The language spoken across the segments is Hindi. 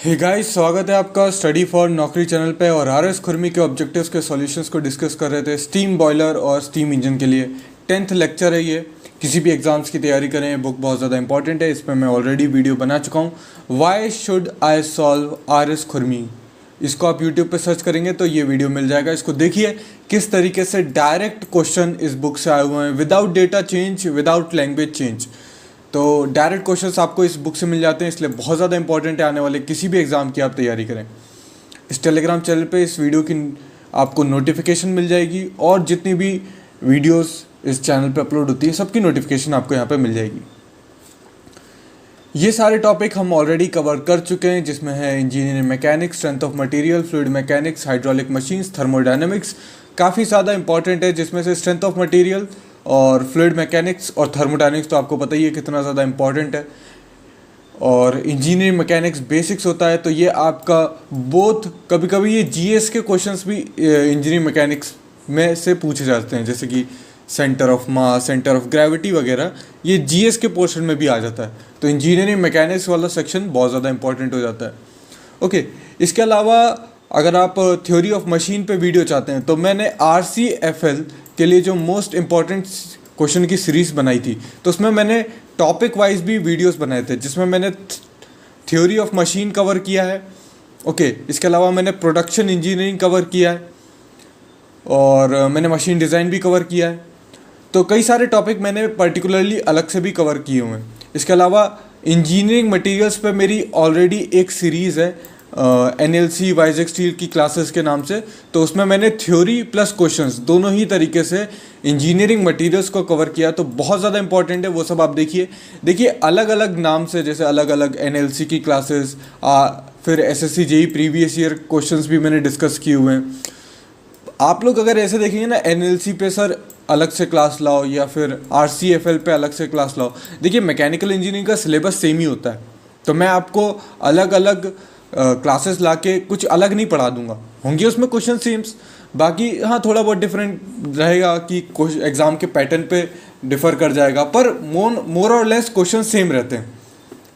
हे गाइस, स्वागत है आपका स्टडी फॉर नौकरी चैनल पे। और आर एस खुरमी के ऑब्जेक्टिव्स के सॉल्यूशंस को डिस्कस कर रहे थे स्टीम बॉयलर और स्टीम इंजन के लिए। 10th लेक्चर है ये। किसी भी एग्जाम्स की तैयारी करें, बुक बहुत ज़्यादा इंपॉर्टेंट है। इस पर मैं ऑलरेडी वीडियो बना चुका हूँ, why should I solve R S खुरमी। इसको आप यूट्यूब पे सर्च करेंगे तो ये वीडियो मिल जाएगा। इसको देखिए किस तरीके से डायरेक्ट क्वेश्चन इस बुक से आए हुए हैं, without data change, without language change. तो डायरेक्ट क्वेश्चंस आपको इस बुक से मिल जाते हैं, इसलिए बहुत ज़्यादा इंपॉर्टेंट है आने वाले किसी भी एग्ज़ाम की आप तैयारी करें। इस टेलीग्राम चैनल पे इस वीडियो की आपको नोटिफिकेशन मिल जाएगी, और जितनी भी वीडियोस इस चैनल पे अपलोड होती है सबकी नोटिफिकेशन आपको यहाँ पे मिल जाएगी। ये सारे टॉपिक हम ऑलरेडी कवर कर चुके हैं, जिसमें है engineering mechanics, strength of material, fluid mechanics, hydraulic machines, thermodynamics. काफ़ी ज़्यादा इंपॉर्टेंट है, जिसमें से स्ट्रेंथ ऑफ मटेरियल और फ्लूइड मैकेनिक्स और थर्मोडायनेमिक्स तो आपको पता ही है कितना ज़्यादा इंपॉर्टेंट है। और इंजीनियरिंग मैकेनिक्स बेसिक्स होता है, तो ये आपका बोथ कभी कभी ये जीएस के क्वेश्चंस भी इंजीनियरिंग मैकेनिक्स में से पूछे जाते हैं, जैसे कि centre of mass, centre of gravity वगैरह, ये जीएस के पोर्शन में भी आ जाता है। तो इंजीनियरिंग मैकेनिक्स वाला सेक्शन बहुत ज़्यादा इंपॉर्टेंट हो जाता है। ओके, इसके अलावा अगर आप थ्योरी ऑफ मशीन पे वीडियो चाहते हैं तो मैंने RCFL के लिए जो मोस्ट इम्पॉर्टेंट क्वेश्चन की सीरीज़ बनाई थी, तो उसमें मैंने टॉपिक वाइज भी वीडियोस बनाए थे, जिसमें मैंने थ्योरी ऑफ मशीन कवर किया है। ओके, इसके अलावा मैंने प्रोडक्शन इंजीनियरिंग कवर किया है, और मैंने मशीन डिज़ाइन भी कवर किया है। तो कई सारे टॉपिक मैंने पर्टिकुलरली अलग से भी कवर किए हुए हैं। इसके अलावा इंजीनियरिंग मटेरियल्स पे मेरी ऑलरेडी एक सीरीज़ है, NLC वाइजेक स्टील की क्लासेस के नाम से। तो उसमें मैंने थ्योरी प्लस क्वेश्चंस दोनों ही तरीके से इंजीनियरिंग मटेरियल्स को कवर किया, तो बहुत ज़्यादा इंपॉर्टेंट है वो सब। आप देखिए अलग अलग नाम से, जैसे अलग अलग NLC की क्लासेस, फिर SSC JEE previous year questions भी मैंने डिस्कस किए हुए हैं। आप लोग अगर ऐसे देखेंगे ना, NLC पे सर अलग से क्लास लाओ या फिर RCFL पे अलग से क्लास लाओ, देखिए मैकेनिकल इंजीनियरिंग का सिलेबस सेम ही होता है। तो मैं आपको अलग अलग क्लासेस लाके कुछ अलग नहीं पढ़ा दूंगा, होंगे उसमें क्वेश्चन सेम्स, बाकी हाँ थोड़ा बहुत डिफरेंट रहेगा कि एग्ज़ाम के पैटर्न पे डिफ़र कर जाएगा, पर मोर और लेस क्वेश्चन सेम रहते हैं।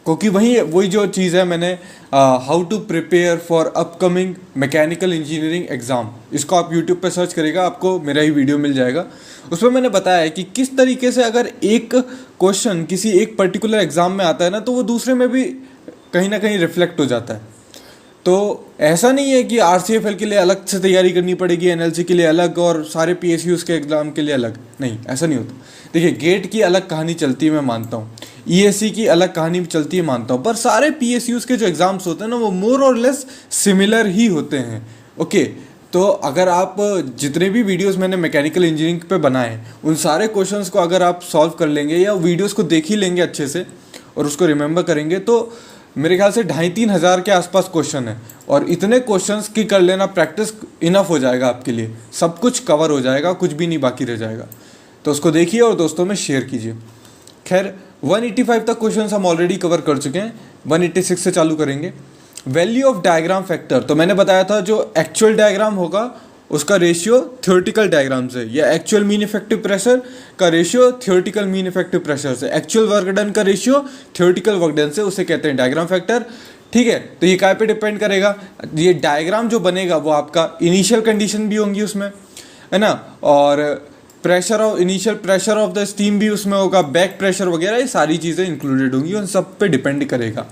क्योंकि वही जो चीज़ है, मैंने how to prepare for upcoming mechanical engineering exam, इसको आप यूट्यूब पे सर्च करेगा, आपको मेरा ही वीडियो मिल जाएगा। उसमें मैंने बताया है कि किस तरीके से अगर एक क्वेश्चन किसी एक पर्टिकुलर एग्ज़ाम में आता है ना, तो वो दूसरे में भी कहीं ना कहीं रिफ्लेक्ट हो जाता है। तो ऐसा नहीं है कि RCFL के लिए अलग से तैयारी करनी पड़ेगी, NLC के लिए अलग, और सारे PSUs के एग्ज़ाम के लिए अलग, नहीं, ऐसा नहीं होता। देखिए गेट की अलग कहानी चलती है, मैं मानता हूँ, ESE की अलग कहानी चलती है, मानता हूँ, पर सारे PSUs के जो एग्ज़ाम्स होते हैं ना, वो मोर और लेस सिमिलर ही होते हैं। ओके, तो अगर आप जितने भी वीडियोस मैंने मैकेनिकल इंजीनियरिंग पे बनाए हैं, उन सारे क्वेश्चंस को अगर आप सॉल्व कर लेंगे या वीडियोस को देख ही लेंगे अच्छे से और उसको रिमेंबर करेंगे, तो मेरे ख्याल से 2,500-3 हज़ार के आसपास क्वेश्चन है, और इतने क्वेश्चंस की कर लेना प्रैक्टिस इनफ हो जाएगा आपके लिए, सब कुछ कवर हो जाएगा, कुछ भी नहीं बाकी रह जाएगा। तो उसको देखिए और दोस्तों में शेयर कीजिए। खैर 185 तक क्वेश्चंस हम ऑलरेडी कवर कर चुके हैं, 186 से चालू करेंगे। वैल्यू ऑफ डायग्राम फैक्टर, तो मैंने बताया था जो एक्चुअल डायग्राम होगा उसका रेशियो थ्योरेटिकल डायग्राम से, या एक्चुअल मीन इफेक्टिव प्रेशर का ratio theoretical mean effective pressure से, एक्चुअल वर्क डन का रेशियो थ्योरेटिकल वर्क डन से, उसे कहते हैं डायग्राम फैक्टर। ठीक है, तो ये काय पे डिपेंड करेगा, ये डायग्राम जो बनेगा वो आपका इनिशियल कंडीशन भी होंगी उसमें, है ना, और pressure of initial pressure of the steam भी उसमें होगा, बैक प्रेशर वगैरह, ये सारी चीज़ें इंक्लूडेड होंगी, उन सब पे डिपेंड करेगा।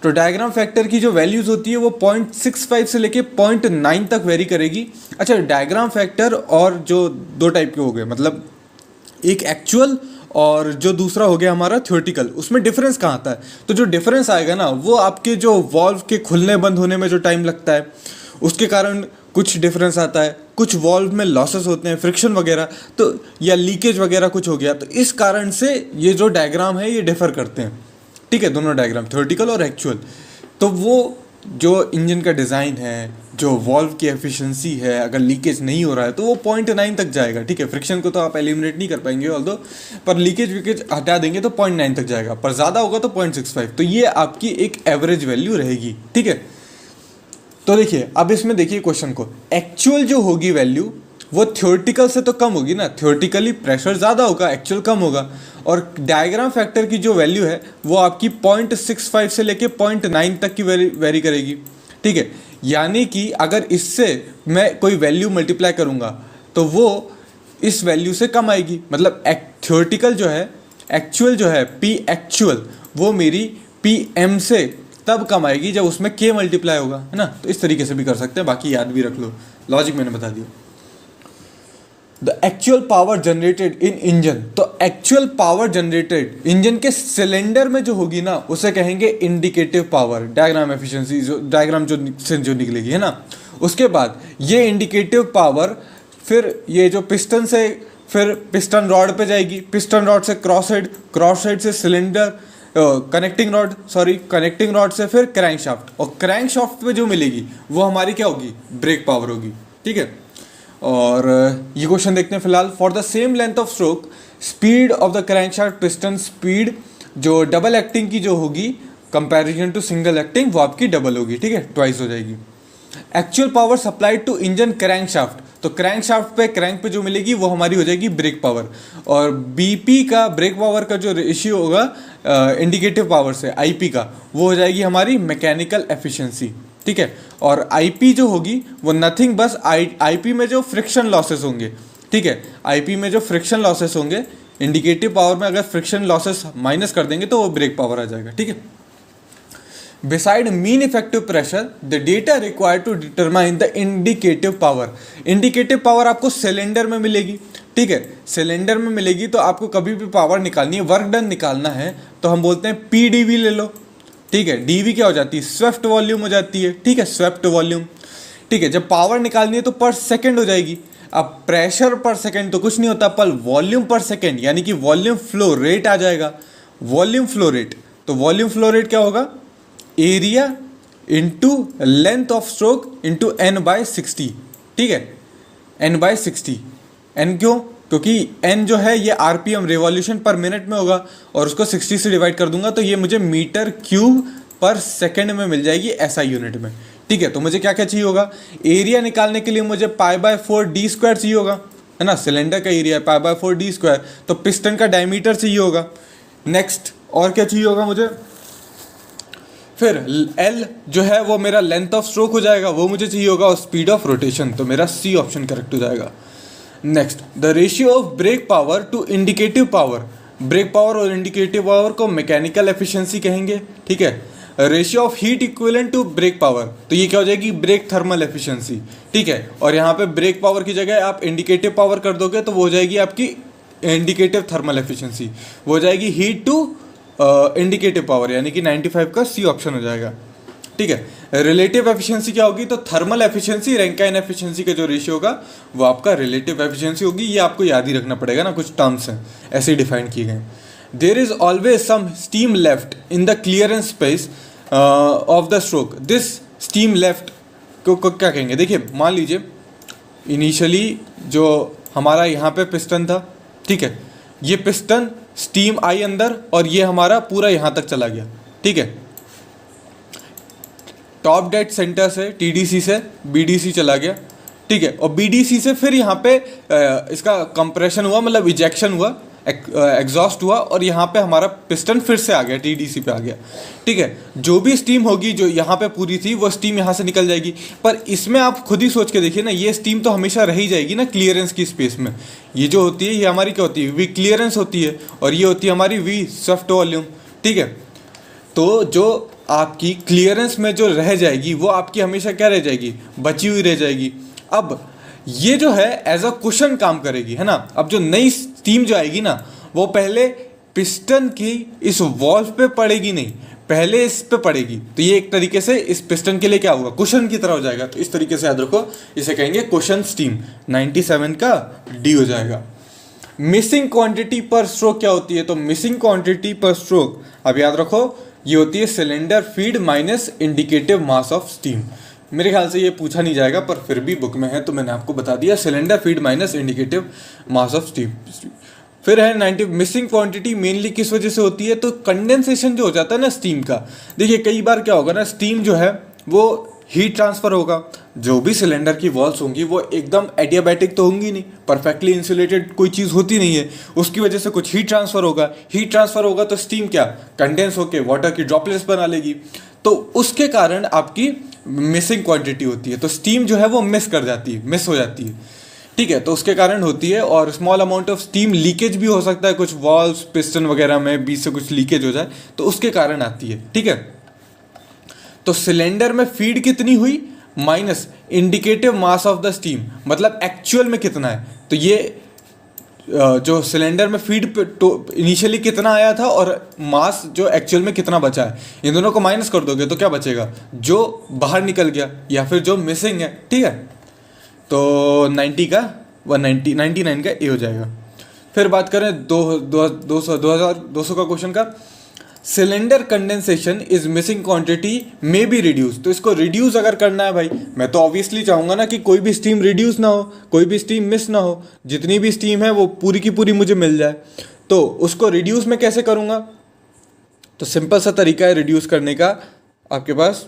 तो डायग्राम फैक्टर की जो वैल्यूज़ होती है वो 0.65 से लेके 0.9 तक वेरी करेगी। अच्छा, डायग्राम फैक्टर और जो दो टाइप के हो गए, मतलब एक एक्चुअल और जो दूसरा हो गया हमारा थ्योरेटिकल, उसमें डिफरेंस कहाँ आता है? तो जो डिफरेंस आएगा ना, वो आपके जो वॉल्व के खुलने बंद होने में जो टाइम लगता है उसके कारण कुछ डिफरेंस आता है, कुछ वॉल्व में लॉसेस होते हैं, फ्रिक्शन वगैरह, तो या लीकेज वगैरह कुछ हो गया, तो इस कारण से ये जो डायग्राम है ये डिफर करते हैं। ठीक है, दोनों डायग्राम थ्योरेटिकल और एक्चुअल। तो वो जो इंजन का डिज़ाइन है, जो वॉल्व की एफिशिएंसी है, अगर लीकेज नहीं हो रहा है तो वो 0.9 तक जाएगा। ठीक है, फ्रिक्शन को तो आप एलिमिनेट नहीं कर पाएंगे ऑल्दो, पर लीकेज विकेज हटा देंगे तो 0.9 तक जाएगा, पर ज़्यादा होगा तो 0.65। तो ये आपकी एक एवरेज वैल्यू रहेगी। ठीक है, तो देखिए अब इसमें देखिए क्वेश्चन को, एक्चुअल जो होगी वैल्यू वो थ्योरेटिकल से तो कम होगी ना, थ्योरेटिकली प्रेशर ज़्यादा होगा, एक्चुअल कम होगा। और डायग्राम फैक्टर की जो वैल्यू है वो आपकी 0.65 से लेके 0.9 तक की वेरी करेगी, ठीक है। यानी कि अगर इससे मैं कोई वैल्यू मल्टीप्लाई करूँगा तो वो इस वैल्यू से कम आएगी, मतलब थ्योरेटिकल जो है, एक्चुअल जो है पी एक्चुअल, वो मेरी पी एम से तब कम आएगी जब उसमें के मल्टीप्लाई होगा, है ना। तो इस तरीके से भी कर सकते हैं, बाकी याद भी रख लो, लॉजिक मैंने बता दिया। The actual power generated in engine, तो एक्चुअल पावर जनरेटेड इंजन के सिलेंडर में जो होगी ना उसे कहेंगे इंडिकेटिव पावर, डायग्राम एफिशिएंसी, जो डायग्राम जो निकलेगी, है ना। उसके बाद ये इंडिकेटिव पावर फिर ये जो पिस्टन से फिर पिस्टन रॉड पे जाएगी, पिस्टन रॉड से क्रॉस हेड से सिलेंडर, कनेक्टिंग रॉड से फिर क्रैंकशाफ्ट, और क्रैंकशाफ्ट पे जो मिलेगी वो हमारी क्या होगी, ब्रेक पावर होगी, ठीक है। और ये क्वेश्चन देखते हैं फिलहाल। For the same length of stroke speed of the crankshaft piston speed, जो डबल एक्टिंग की जो होगी कंपैरिजन टू सिंगल एक्टिंग, वो आपकी डबल होगी, ठीक है, ट्वाइस हो जाएगी। Actual power supplied to engine crankshaft, तो क्रैंकशाफ्ट पे क्रैंक पे जो मिलेगी वो हमारी हो जाएगी ब्रेक पावर। और बीपी का ब्रेक पावर का जो रेशियो होगा इंडिकेटिव पावर से आईपी का, वो हो जाएगी हमारी मैकेनिकल एफिशिएंसी, ठीक है। और आईपी जो होगी वो नथिंग बस आईपी में जो फ्रिक्शन लॉसेस होंगे, ठीक है, आईपी में जो फ्रिक्शन लॉसेस होंगे, इंडिकेटिव पावर में अगर फ्रिक्शन लॉसेस माइनस कर देंगे तो वो ब्रेक पावर आ जाएगा, ठीक है। Beside mean effective pressure, the data required to determine the indicative power, indicative power आपको सिलेंडर में मिलेगी, ठीक है, सिलेंडर में मिलेगी। तो आपको कभी भी पावर निकालनी है, वर्क डन निकालना है, तो हम बोलते हैं पीडीवी ले लो, ठीक है। डीवी क्या हो जाती है, स्वेप्ट वॉल्यूम हो जाती है, ठीक है, स्वेप्ट वॉल्यूम, ठीक है। जब पावर निकालनी है तो पर सेकेंड हो जाएगी। अब प्रेशर पर सेकेंड तो कुछ नहीं होता, पर वॉल्यूम पर सेकेंड यानी कि वॉल्यूम फ्लो रेट आ जाएगा, वॉल्यूम फ्लो रेट। तो वॉल्यूम फ्लो रेट क्या होगा, area into length of stroke into n/60, ठीक है, n/60। n क्यों, क्योंकि n जो है ये आरपीएम रिवॉल्यूशन पर मिनट में होगा, और उसको 60 से डिवाइड कर दूंगा तो ये मुझे मीटर क्यूब पर सेकेंड में मिल जाएगी ऐसा यूनिट में, ठीक है। तो मुझे क्या क्या चाहिए होगा, एरिया निकालने के लिए मुझे π/4d² चाहिए होगा, है ना, सिलेंडर का एरिया π/4d², तो पिस्टन का डायमीटर चाहिए होगा। नेक्स्ट और क्या चाहिए होगा मुझे, फिर L जो है वो मेरा लेंथ ऑफ स्ट्रोक हो जाएगा, वो मुझे चाहिए होगा, और स्पीड ऑफ रोटेशन, तो मेरा सी ऑप्शन करेक्ट हो जाएगा। Next, the ratio of brake power to indicative power, brake power और इंडिकेटिव पावर को मैकेनिकल एफिशिएंसी कहेंगे, ठीक है। Ratio of heat equivalent to brake power, तो ये क्या हो जाएगी, ब्रेक थर्मल एफिशिएंसी, ठीक है। और यहाँ पे ब्रेक पावर की जगह आप इंडिकेटिव पावर कर दोगे तो वो हो जाएगी आपकी इंडिकेटिव थर्मल एफिशिएंसी, वो हो जाएगी हीट टू इंडिकेटिव पावर, यानी कि 95 का सी ऑप्शन हो जाएगा, ठीक है। रिलेटिव एफिशिएंसी क्या होगी, तो थर्मल एफिशिएंसी रैंकाइन एफिशिएंसी का जो रेशियो होगा वो आपका रिलेटिव एफिशिएंसी होगी। ये आपको याद ही रखना पड़ेगा ना, कुछ टर्म्स हैं ऐसे ही डिफाइन किए गए। There is always some steam left in the clearance space of the stroke, this steam left को क्या कहेंगे, देखिए मान लीजिए इनिशियली जो हमारा यहाँ पे पिस्टन था, ठीक है, ये पिस्टन स्टीम आई अंदर और ये हमारा पूरा यहाँ तक चला गया, ठीक है, टॉप डेड सेंटर से टीडीसी से बीडीसी चला गया, ठीक है, और बीडीसी से फिर यहाँ पे इसका कंप्रेशन हुआ, मतलब इजेक्शन हुआ, एग्जॉस्ट हुआ, और यहाँ पे हमारा पिस्टन फिर से आ गया, टीडीसी पे आ गया, ठीक है। जो भी स्टीम होगी जो यहाँ पे पूरी थी वो स्टीम यहाँ से निकल जाएगी, पर इसमें आप खुद ही सोच के देखिए ना, ये स्टीम तो हमेशा रह ही जाएगी ना क्लियरेंस की स्पेस में। ये जो होती है ये हमारी क्या होती है, वी क्लियरेंस होती है, और ये होती है हमारी वी स्वेप्ट वॉल्यूम, ठीक है। तो जो आपकी क्लियरेंस में जो रह जाएगी वो आपकी हमेशा क्या रह जाएगी, बची हुई रह जाएगी। अब ये जो है एज अ कुशन काम करेगी, है ना। अब जो नई स्टीम जो आएगी ना वो पहले पिस्टन की इस वॉल्व पे पड़ेगी नहीं, पहले इस पे पड़ेगी, तो ये एक तरीके से इस पिस्टन के लिए क्या होगा, कुशन की तरह हो जाएगा। तो इस तरीके से याद रखो, इसे कहेंगे कुशन स्टीम। 97 का डी हो जाएगा। मिसिंग क्वांटिटी पर स्ट्रोक क्या होती है, तो मिसिंग क्वांटिटी पर स्ट्रोक अब याद रखो ये होती है cylinder feed minus indicative mass of steam. मेरे ख्याल से ये पूछा नहीं जाएगा, पर फिर भी बुक में है तो मैंने आपको बता दिया, cylinder feed minus indicative mass of steam. फिर है 90 मिसिंग क्वांटिटी मेनली किस वजह से होती है, तो कंडेंसेशन जो हो जाता है ना स्टीम का। देखिए कई बार क्या होगा ना, स्टीम जो है वो हीट ट्रांसफर होगा, जो भी सिलेंडर की वॉल्स होंगी वो एकदम एडियाबैटिक तो होंगी नहीं, परफेक्टली इंसुलेटेड कोई चीज़ होती नहीं है, उसकी वजह से कुछ हीट ट्रांसफर होगा। हीट ट्रांसफर होगा तो स्टीम क्या कंडेंस होकर वाटर की ड्रॉपलेट्स बना लेगी, तो उसके कारण आपकी मिसिंग क्वांटिटी होती है, तो स्टीम जो है वो मिस हो जाती है, ठीक है, तो उसके कारण होती है। और small amount of steam leakage भी हो सकता है, कुछ वॉल्व्स पिस्टन वगैरह में बीच से कुछ लीकेज हो जाए तो उसके कारण आती है, ठीक है। तो सिलेंडर में फीड कितनी हुई minus indicative mass of the steam, मतलब एक्चुअल में कितना है, तो ये जो सिलेंडर में फीड इनिशियली कितना आया था और मास जो एक्चुअल में कितना बचा है, इन दोनों को माइनस कर दोगे तो क्या बचेगा, जो बाहर निकल गया या फिर जो मिसिंग है, ठीक है। तो 90 का 190 99 का ए हो जाएगा। फिर बात करें 2200 का क्वेश्चन का, cylinder condensation is missing quantity may be reduce, तो इसको रिड्यूस अगर करना है भाई, मैं तो ऑब्वियसली चाहूंगा ना कि कोई भी स्टीम रिड्यूस ना हो, कोई भी स्टीम मिस ना हो, जितनी भी स्टीम है वो पूरी की पूरी मुझे मिल जाए। तो उसको रिड्यूस में कैसे करूंगा, तो सिंपल सा तरीका है रिड्यूस करने का आपके पास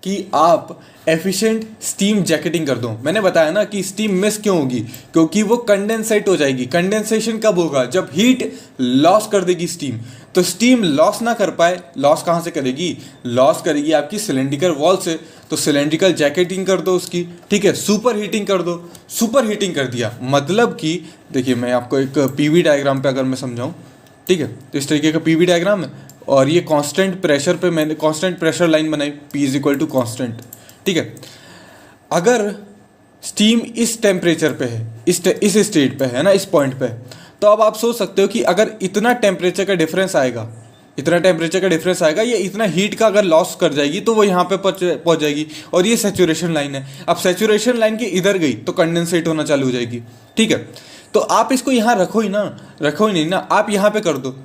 कि आप एफिशिएंट स्टीम जैकेटिंग कर दो। मैंने बताया ना कि स्टीम मिस क्यों होगी, क्योंकि वो कंडेंसेट हो जाएगी। कंडेंसेशन कब होगा, जब हीट लॉस कर देगी स्टीम। तो स्टीम लॉस ना कर पाए, लॉस कहाँ से करेगी, लॉस करेगी आपकी सिलेंड्रिकल वॉल से, तो सिलेंड्रिकल जैकेटिंग कर दो उसकी, ठीक है, सुपर हीटिंग कर दो। सुपर हीटिंग कर दिया मतलब कि देखिए मैं आपको एक पीवी डायग्राम पे अगर मैं समझाऊँ, ठीक है, तो इस तरीके का पीवी डायग्राम है और ये कांस्टेंट प्रेशर पे मैंने कांस्टेंट प्रेशर लाइन बनाई, P is equal to constant, ठीक है। अगर स्टीम इस टेम्परेचर पे है, इस स्टेट पे है ना, इस पॉइंट पे, तो अब आप सोच सकते हो कि अगर इतना टेम्परेचर का डिफरेंस आएगा, या इतना हीट का अगर लॉस कर जाएगी तो वो यहाँ पे पहुँच जाएगी और ये सैचुरेशन लाइन है। अब सैचुरेशन लाइन के इधर गई तो कंडेंसेट होना चालू हो जाएगी, ठीक है। तो आप इसको यहाँ रखो ही नहीं ना, आप यहाँ पे कर दो।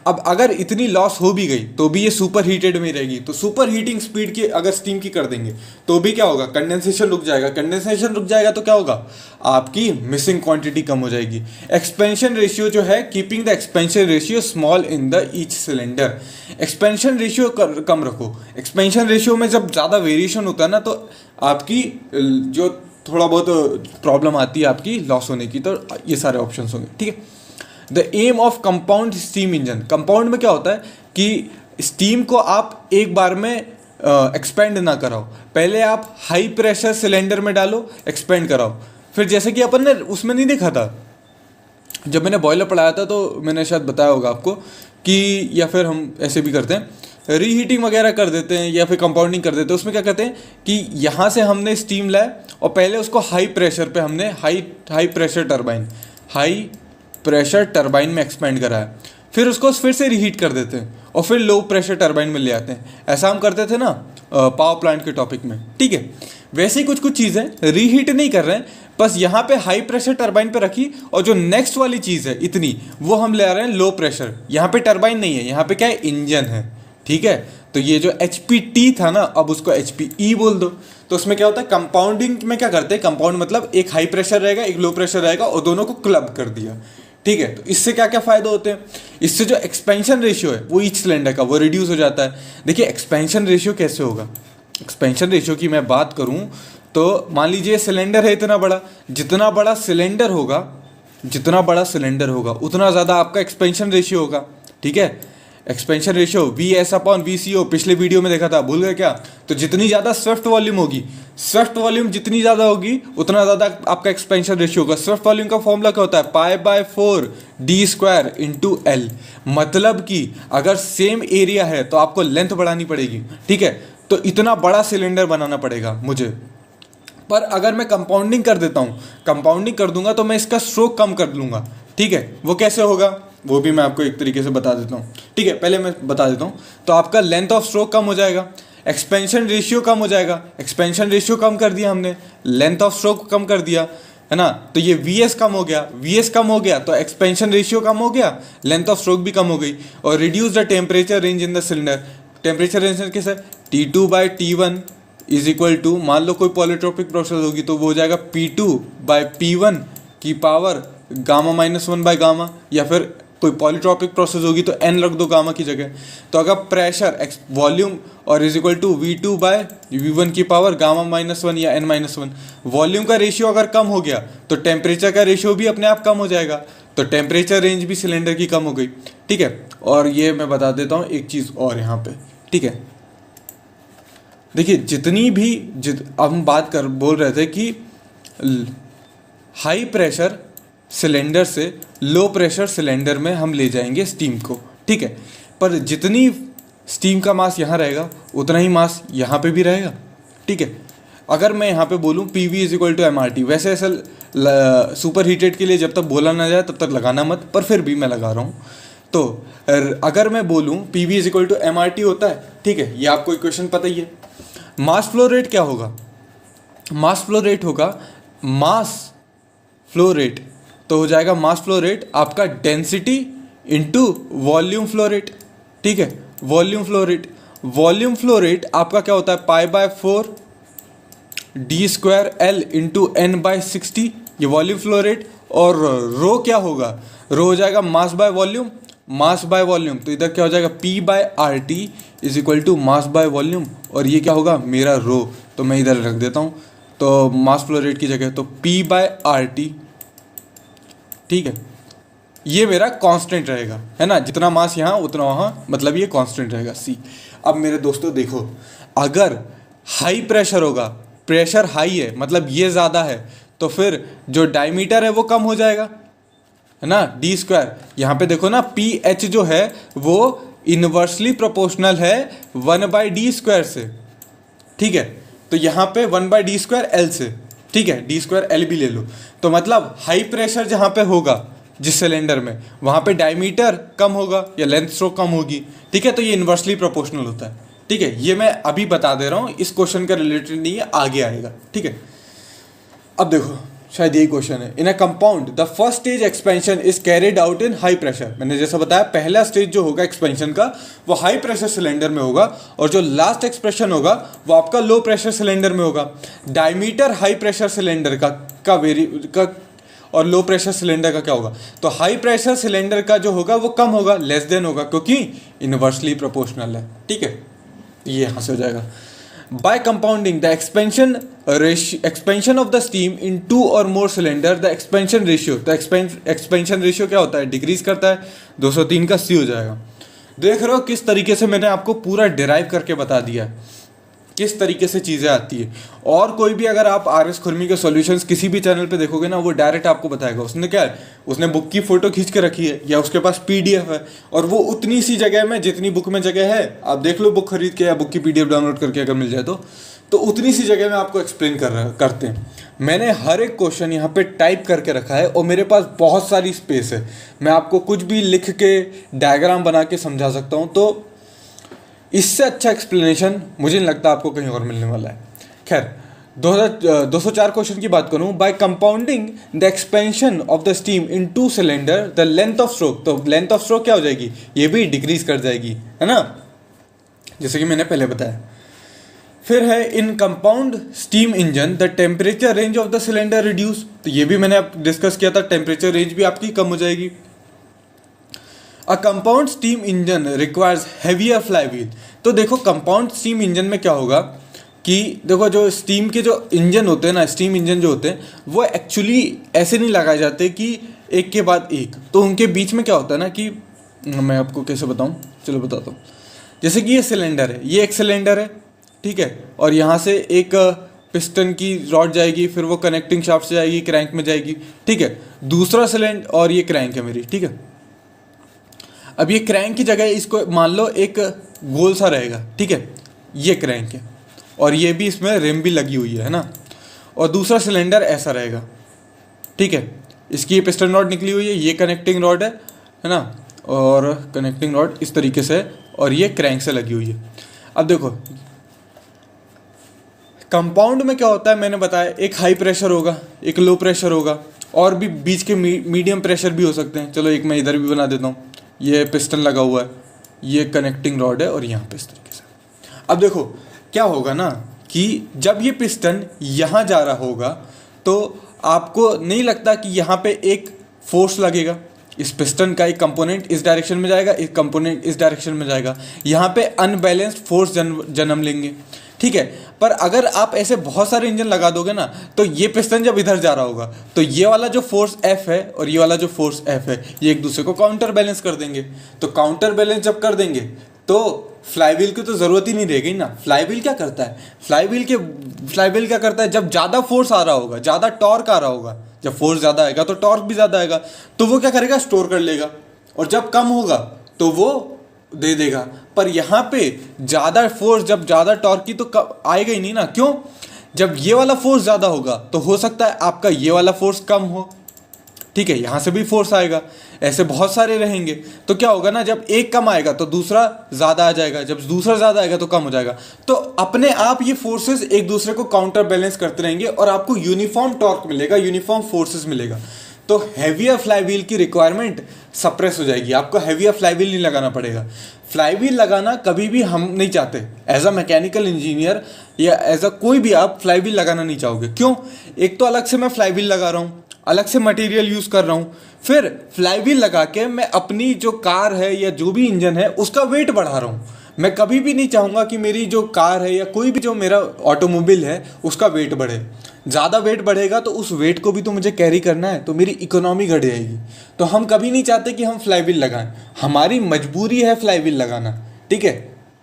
अब अगर इतनी लॉस हो भी गई तो भी ये सुपर हीटेड में रहेगी, तो सुपर हीटिंग स्पीड की अगर स्टीम की कर देंगे तो भी क्या होगा, कंडेंसेशन रुक जाएगा तो क्या होगा, आपकी मिसिंग क्वांटिटी कम हो जाएगी। एक्सपेंशन रेशियो जो है, keeping the expansion ratio small in the each cylinder, expansion ratio कम रखो। एक्सपेंशन रेशियो में जब ज़्यादा वेरिएशन होता है ना तो आपकी जो थोड़ा बहुत प्रॉब्लम आती है आपकी लॉस होने की, तो ये सारे ऑप्शंस होंगे, ठीक है। The aim of compound steam engine, compound में क्या होता है कि स्टीम को आप एक बार में एक्सपेंड ना कराओ, पहले आप हाई प्रेशर सिलेंडर में डालो, एक्सपेंड कराओ। फिर जैसे कि अपन ने उसमें नहीं देखा था, जब मैंने बॉयलर पढ़ाया था तो मैंने शायद बताया होगा आपको कि, या फिर हम ऐसे भी करते हैं, रीहीटिंग वगैरह कर देते हैं या फिर कंपाउंडिंग कर देते हैं। उसमें क्या कहते हैं कि यहाँ से हमने स्टीम लाया और पहले उसको हाई प्रेशर पे हमने हाई प्रेशर टरबाइन में एक्सपेंड कराया, फिर उसको फिर से रीहीट कर देते हैं और फिर लो प्रेशर टरबाइन में ले आते हैं। ऐसा हम करते थे ना पावर प्लांट के टॉपिक में, ठीक है। वैसे ही कुछ चीज़ें रीहीट नहीं कर रहे हैं, बस यहाँ पे हाई प्रेशर टरबाइन पे रखी और जो नेक्स्ट वाली चीज़ है इतनी, वो हम ले आ रहे हैं लो प्रेशर। यहाँ पे टरबाइन नहीं है, यहाँ पे क्या है, इंजन है, ठीक है। तो ये जो HPT था ना, अब उसको HPE बोल दो। तो उसमें क्या होता है, कंपाउंडिंग में क्या करते हैं, कंपाउंड मतलब एक हाई प्रेशर रहेगा, एक लो प्रेशर रहेगा और दोनों को क्लब कर दिया, ठीक है। तो इससे क्या क्या फायदे होते हैं, इससे जो एक्सपेंशन रेशियो है वो ईच सिलेंडर का वो रिड्यूस हो जाता है। देखिए एक्सपेंशन रेशियो कैसे होगा, एक्सपेंशन रेशियो की मैं बात करूं तो मान लीजिए सिलेंडर है इतना बड़ा, जितना बड़ा सिलेंडर होगा उतना ज़्यादा आपका एक्सपेंशन रेशियो होगा, ठीक है। एक्सपेंशन रेशियो VS/VCO पिछले वीडियो में देखा था, भूल गए क्या। तो जितनी ज़्यादा स्विफ्ट वॉल्यूम होगी, स्विफ्ट वॉल्यूम जितनी ज़्यादा होगी उतना ज़्यादा आपका एक्सपेंशन रेशियो होगा। स्विफ्ट वॉल्यूम का फॉर्मूला क्या होता है, π/4 d² × L। मतलब कि अगर सेम एरिया है तो आपको लेंथ बढ़ानी पड़ेगी, ठीक है। तो इतना बड़ा सिलेंडर बनाना पड़ेगा मुझे। पर अगर मैं कंपाउंडिंग कर देता हूँ, कंपाउंडिंग कर दूंगा तो मैं इसका स्ट्रोक कम कर लूँगा, ठीक है। वो कैसे होगा वो भी मैं आपको एक तरीके से बता देता हूँ, ठीक है। पहले मैं बता देता हूँ, तो आपका लेंथ ऑफ स्ट्रोक कम हो जाएगा, एक्सपेंशन रेशियो कम हो जाएगा। एक्सपेंशन रेशियो कम कर दिया हमने, लेंथ ऑफ स्ट्रोक कम कर दिया, है ना। तो ये VS कम हो गया तो एक्सपेंशन रेशियो कम हो गया, लेंथ ऑफ स्ट्रोक भी कम हो गई। और reduce the temperature range in the cylinder, temperature range कैसे, T2/T1 इज इक्वल टू, मान लो कोई पॉलीट्रोपिक प्रोसेस होगी तो वो हो जाएगा P2/P1 की पावर Γ-1/Γ, या फिर कोई पॉलीट्रॉपिक प्रोसेस होगी तो n रख दो गामा की जगह। तो अगर प्रेशर वॉल्यूम और is equal to V2 by V1 की पावर गामा -1 या n-1, वॉल्यूम का रेशियो अगर कम हो गया तो टेम्परेचर का रेशियो भी अपने आप कम हो जाएगा, तो टेम्परेचर रेंज भी सिलेंडर की कम हो गई, ठीक है। और ये मैं बता देता हूँ एक चीज़ और यहाँ पे, ठीक है। देखिए जितनी भी अब हम बोल रहे थे कि हाई प्रेशर सिलेंडर से लो प्रेशर सिलेंडर में हम ले जाएंगे स्टीम को, ठीक है। पर जितनी स्टीम का मास यहाँ रहेगा उतना ही मास यहाँ पे भी रहेगा, ठीक है। अगर मैं यहाँ पे बोलूँ PV is equal to MRT, वैसे ऐसा सुपर हीटेड के लिए जब तक बोला ना जाए तब तक लगाना मत, पर फिर भी मैं लगा रहा हूँ। तो अगर मैं बोलूँ PV is equal to MRT होता है, ठीक है, ये आपको इक्वेशन पता ही है। मास फ्लो रेट क्या होगा? मास फ्लो रेट होगा मास फ्लो रेट, तो हो जाएगा मास फ्लो रेट आपका density into volume flow rate, ठीक है। Volume flow rate, volume flow rate आपका क्या होता है π/4 d² L इंटू n/60, ये वॉल्यूम फ्लो रेट। और रो क्या होगा? रो हो जाएगा mass by volume, mass by volume, तो इधर क्या हो जाएगा P/RT is equal to mass by volume, और ये क्या होगा मेरा रो, तो मैं इधर रख देता हूँ तो मास फ्लो रेट की जगह तो P/RT, ठीक है। ये मेरा कांस्टेंट रहेगा, है ना, जितना मास यहाँ उतना वहाँ, मतलब ये कांस्टेंट रहेगा C। अब मेरे दोस्तों देखो, अगर हाई प्रेशर होगा, प्रेशर हाई है मतलब ये ज़्यादा है, तो फिर जो डायमीटर है वो कम हो जाएगा, है ना, d²। यहाँ पे देखो ना PH जो है वो इनवर्सली प्रोपोर्शनल है 1/d² से, ठीक है। तो यहाँ पे 1/d² L से, ठीक है, d² L भी ले लो। तो मतलब हाई प्रेशर जहाँ पे होगा जिस सिलेंडर में, वहाँ पे डायमीटर कम होगा या लेंथ स्ट्रोक कम होगी, ठीक है। तो ये इनवर्सली प्रोपोर्शनल होता है, ठीक है। ये मैं अभी बता दे रहा हूँ, इस क्वेश्चन का रिलेटेड नहीं है, आगे आएगा, ठीक है। अब देखो शायद यही क्वेश्चन है। In a compound the first stage expansion is carried out in high pressure. मैंने जैसा बताया पहला स्टेज जो होगा एक्सपेंशन का वो हाई प्रेशर सिलेंडर में होगा, और जो लास्ट एक्सप्रेशन होगा वो आपका लो प्रेशर सिलेंडर में होगा। डायमीटर हाई प्रेशर सिलेंडर का और लो प्रेशर सिलेंडर का क्या होगा? तो हाई प्रेशर सिलेंडर का जो होगा वो कम होगा, लेस देन होगा, क्योंकि इनवर्सली प्रोपोर्शनल है, ठीक है। ये यहाँ से हो जाएगा। By compounding the expansion of the steam in 2 or more cylinder, the expansion ratio, तो expansion ratio क्या होता है? डिक्रीज करता है, 203 का C हो जाएगा। देख रहे हो किस तरीके से मैंने आपको पूरा डिराइव करके बता दिया, किस तरीके से चीज़ें आती है। और कोई भी अगर आप RS खुरमी के सॉल्यूशंस किसी भी चैनल पे देखोगे ना, वो डायरेक्ट आपको बताएगा उसने क्या है, उसने बुक की फ़ोटो खींच के रखी है या उसके पास PDF है, और वो उतनी सी जगह में जितनी बुक में जगह है, आप देख लो बुक खरीद के या बुक की PDF डाउनलोड करके अगर मिल जाए तो उतनी सी जगह में आपको एक्सप्लेन करते हैं। मैंने हर एक क्वेश्चन यहाँ पे टाइप करके रखा है, और मेरे पास बहुत सारी स्पेस है, मैं आपको कुछ भी लिख के डायग्राम बना के समझा सकता हूँ। तो इससे अच्छा एक्सप्लेनेशन मुझे नहीं लगता आपको कहीं और मिलने वाला है। खैर 204 क्वेश्चन की बात करूं, by compounding the expansion of the steam in 2 cylinder the length of stroke, तो लेंथ ऑफ स्ट्रोक क्या हो जाएगी? ये भी डिक्रीज कर जाएगी, है ना, जैसे कि मैंने पहले बताया। फिर है in compound steam engine the temperature range of the cylinder reduce, तो ये भी मैंने डिस्कस किया था, टेम्परेचर रेंज भी आपकी कम हो जाएगी। A compound steam engine requires heavier flywheel, तो देखो कंपाउंड स्टीम इंजन में क्या होगा कि देखो जो स्टीम के जो इंजन होते हैं ना, स्टीम इंजन जो होते हैं वो एक्चुअली ऐसे नहीं लगाए जाते कि एक के बाद एक, तो उनके बीच में क्या होता है ना कि मैं आपको कैसे बताऊं, चलो बताता हूँ। जैसे कि ये सिलेंडर है, ये एक सिलेंडर है, ठीक है, और यहाँ से एक पिस्टन की रॉड जाएगी, फिर वो कनेक्टिंग शाफ्ट से जाएगी, क्रैंक में जाएगी, ठीक है। दूसरा सिलेंडर, और ये क्रैंक है मेरी, ठीक है। अब ये क्रैंक की जगह इसको मान लो एक गोल सा रहेगा, ठीक है, ये क्रैंक है, और ये भी इसमें रिम भी लगी हुई है ना, और दूसरा सिलेंडर ऐसा रहेगा, ठीक है। इसकी ये पिस्टन रॉड निकली हुई है, ये कनेक्टिंग रॉड है ना, और कनेक्टिंग रॉड इस तरीके से, और ये क्रैंक से लगी हुई है। अब देखो कंपाउंड में क्या होता है, मैंने बताया एक हाई प्रेशर होगा, एक लो प्रेशर होगा, और भी बीच के मीडियम प्रेशर भी हो सकते हैं। चलो एक मैं इधर भी बना देता हूँ, ये पिस्टन लगा हुआ है, ये कनेक्टिंग रॉड है, और यहाँ पे इस तरीके से। अब देखो क्या होगा ना कि जब ये पिस्टन यहाँ जा रहा होगा तो आपको नहीं लगता कि यहाँ पे एक फोर्स लगेगा, इस पिस्टन का एक कंपोनेंट इस डायरेक्शन में जाएगा, एक कंपोनेंट इस डायरेक्शन में जाएगा, यहाँ पे अनबैलेंस्ड फोर्स जन्म लेंगे, ठीक है। पर अगर आप ऐसे बहुत सारे इंजन लगा दोगे ना, तो ये पिस्टन जब इधर जा रहा होगा तो ये वाला जो फोर्स F है और ये वाला जो फोर्स F है ये एक दूसरे को काउंटर बैलेंस कर देंगे। तो काउंटर बैलेंस जब कर देंगे तो फ्लाईव्हील की तो ज़रूरत ही नहीं रह गई ना। फ्लाईव्हील क्या करता है, फ्लाईव्हील क्या करता है, जब ज़्यादा फोर्स आ रहा होगा, ज़्यादा टॉर्क आ रहा होगा, जब फोर्स ज़्यादा आएगा तो टॉर्क भी ज़्यादा आएगा, तो वो क्या करेगा, स्टोर कर लेगा, और जब कम होगा तो वो दे देगा। पर यहाँ पे ज़्यादा फोर्स, जब ज़्यादा टॉर्क की तो आएगा ही नहीं ना। क्यों, जब ये वाला फोर्स ज़्यादा होगा तो हो सकता है आपका ये वाला फोर्स कम हो, ठीक है, यहाँ से भी फोर्स आएगा, ऐसे बहुत सारे रहेंगे, तो क्या होगा ना, जब एक कम आएगा तो दूसरा ज़्यादा आ जाएगा, जब दूसरा ज़्यादा आएगा तो कम हो जाएगा। तो अपने आप ये फोर्सेस एक दूसरे को काउंटर बैलेंस करते रहेंगे और आपको यूनिफॉर्म टॉर्क मिलेगा, यूनिफॉर्म फोर्सेस मिलेगा। तो हैवियर फ्लाईव्हील की रिक्वायरमेंट सप्रेस हो जाएगी, आपको हैवियर फ्लाईव्हील नहीं लगाना पड़ेगा। फ्लाईव्हील लगाना कभी भी हम नहीं चाहते, एज अ मैकेनिकल इंजीनियर या एज अ कोई भी आप फ्लाईव्हील लगाना नहीं चाहोगे। क्यों, एक तो अलग से मैं फ्लाईव्हील लगा रहा हूँ, अलग से मटेरियल यूज़ कर रहा हूँ, फिर फ्लाईव्हील लगा के मैं अपनी जो कार है या जो भी इंजन है उसका वेट बढ़ा रहा हूँ। मैं कभी भी नहीं चाहूँगा कि मेरी जो कार है या कोई भी जो मेरा ऑटोमोबाइल है उसका वेट बढ़े। ज़्यादा वेट बढ़ेगा तो उस वेट को भी तो मुझे कैरी करना है, तो मेरी इकोनॉमी घट जाएगी। तो हम कभी नहीं चाहते कि हम फ्लाईव्हील लगाएं, हमारी मजबूरी है फ्लाईव्हील लगाना, ठीक है,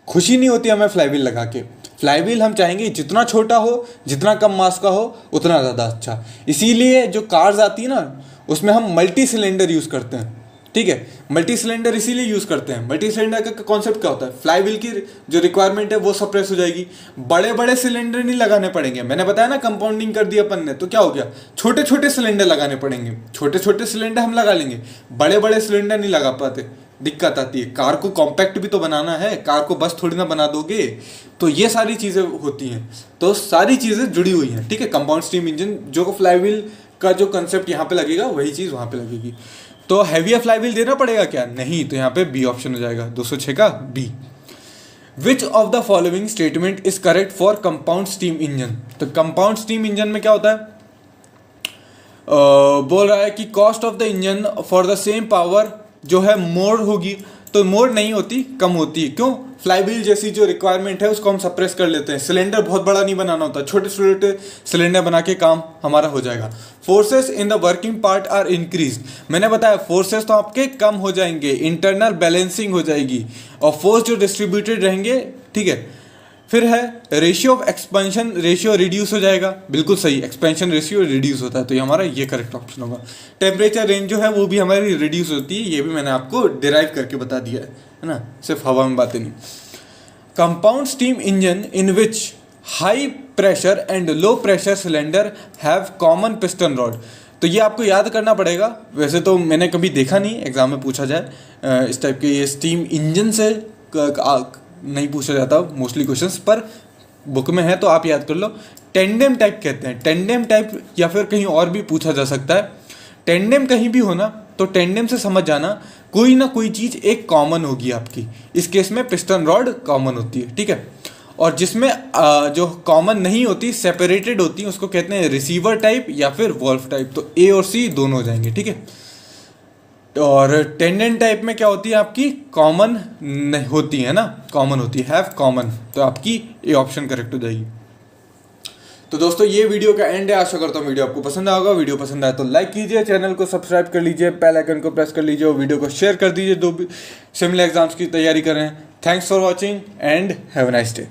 खुशी नहीं होती हमें फ्लाईव्हील लगा के। फ्लाईव्हील हम चाहेंगे जितना छोटा हो, जितना कम मास का हो, उतना ज़्यादा अच्छा। इसीलिए जो कार्स आती है ना उसमें हम मल्टी सिलेंडर यूज़ करते हैं, ठीक है। मल्टी सिलेंडर इसीलिए यूज़ करते हैं। मल्टी सिलेंडर का कॉन्सेप्ट क्या होता है, फ्लाईव्हील की जो रिक्वायरमेंट है वो सप्रेस हो जाएगी, बड़े बड़े सिलेंडर नहीं लगाने पड़ेंगे। मैंने बताया ना कंपाउंडिंग कर दिया अपन ने, तो क्या हो गया, छोटे छोटे सिलेंडर लगाने पड़ेंगे। छोटे छोटे सिलेंडर हम लगा लेंगे, बड़े बड़े सिलेंडर नहीं लगा पाते, दिक्कत आती है। कार को कॉम्पैक्ट भी तो बनाना है, कार को बस थोड़ी ना बना दोगे। तो ये सारी चीज़ें होती हैं, तो सारी चीज़ें जुड़ी हुई हैं, ठीक है। कंपाउंड स्टीम इंजन जो फ्लाईव्हील का जो कंसेप्ट यहाँ पे लगेगा वही चीज़ वहाँ पे लगेगी। तो हैवियर फ्लाईव्हील देना पड़ेगा क्या, नहीं, तो यहाँ पे बी ऑप्शन हो जाएगा, 206 का B. Which of the following statement is correct for compound steam engine. तो कंपाउंड स्टीम इंजन में क्या होता है, बोल रहा है कि cost of the engine for the same power जो है मोर होगी, तो मोर नहीं होती, कम होती है। क्यों, फ्लाईव्हील जैसी जो रिक्वायरमेंट है उसको हम सप्रेस कर लेते हैं। सिलेंडर बहुत बड़ा नहीं बनाना होता, छोटे छोटे सिलेंडर बना के काम हमारा हो जाएगा। Forces in the working part are increase, मैंने बताया फोर्सेस तो आपके कम हो जाएंगे, इंटरनल बैलेंसिंग हो जाएगी, और फोर्स जो डिस्ट्रीब्यूटेड रहेंगे, ठीक है। फिर है ratio of expansion ratio reduce हो जाएगा, बिल्कुल सही, एक्सपेंशन रेशियो रिड्यूस होता है, तो ये हमारा ये करेक्ट ऑप्शन होगा। टेम्परेचर रेंज जो है वो भी हमारी रिड्यूस होती है, ये भी मैंने आपको डिराइव करके बता दिया है ना, सिर्फ हवा में बातें नहीं। Compound steam engine in which high pressure and low pressure cylinder have common piston rod, तो ये आपको याद करना पड़ेगा। वैसे तो मैंने कभी देखा नहीं एग्जाम में पूछा जाए इस टाइप के, ये स्टीम इंजन से नहीं पूछा जाता मोस्टली क्वेश्चंस, पर बुक में है तो आप याद कर लो। टेंडेम टाइप कहते हैं, टेंडेम टाइप, या फिर कहीं और भी पूछा जा सकता है। टेंडेम कहीं भी हो ना, तो टेंडेम से समझ जाना कोई ना कोई चीज़ एक कॉमन होगी आपकी। इस केस में पिस्टन रॉड कॉमन होती है, ठीक है। और जिसमें जो कॉमन नहीं होती, सेपरेटेड होती है, उसको कहते हैं रिसीवर टाइप या फिर वॉल्व टाइप। तो ए और सी दोनों हो जाएंगे, ठीक है। और टेंडेंट टाइप में क्या होती है, आपकी कॉमन होती है ना, कॉमन होती है, हैव कॉमन, तो आपकी ए ऑप्शन करेक्ट हो जाएगी। तो दोस्तों ये वीडियो का एंड है, आशा करता हूँ वीडियो आपको पसंद आएगा। वीडियो पसंद आए तो लाइक कीजिए, चैनल को सब्सक्राइब कर लीजिए, बेल आइकन को प्रेस कर लीजिए और वीडियो को शेयर कर दीजिए जो भी सिमिलर एग्जाम्स की तैयारी कर रहे हैं। Thanks for watching and have a nice day.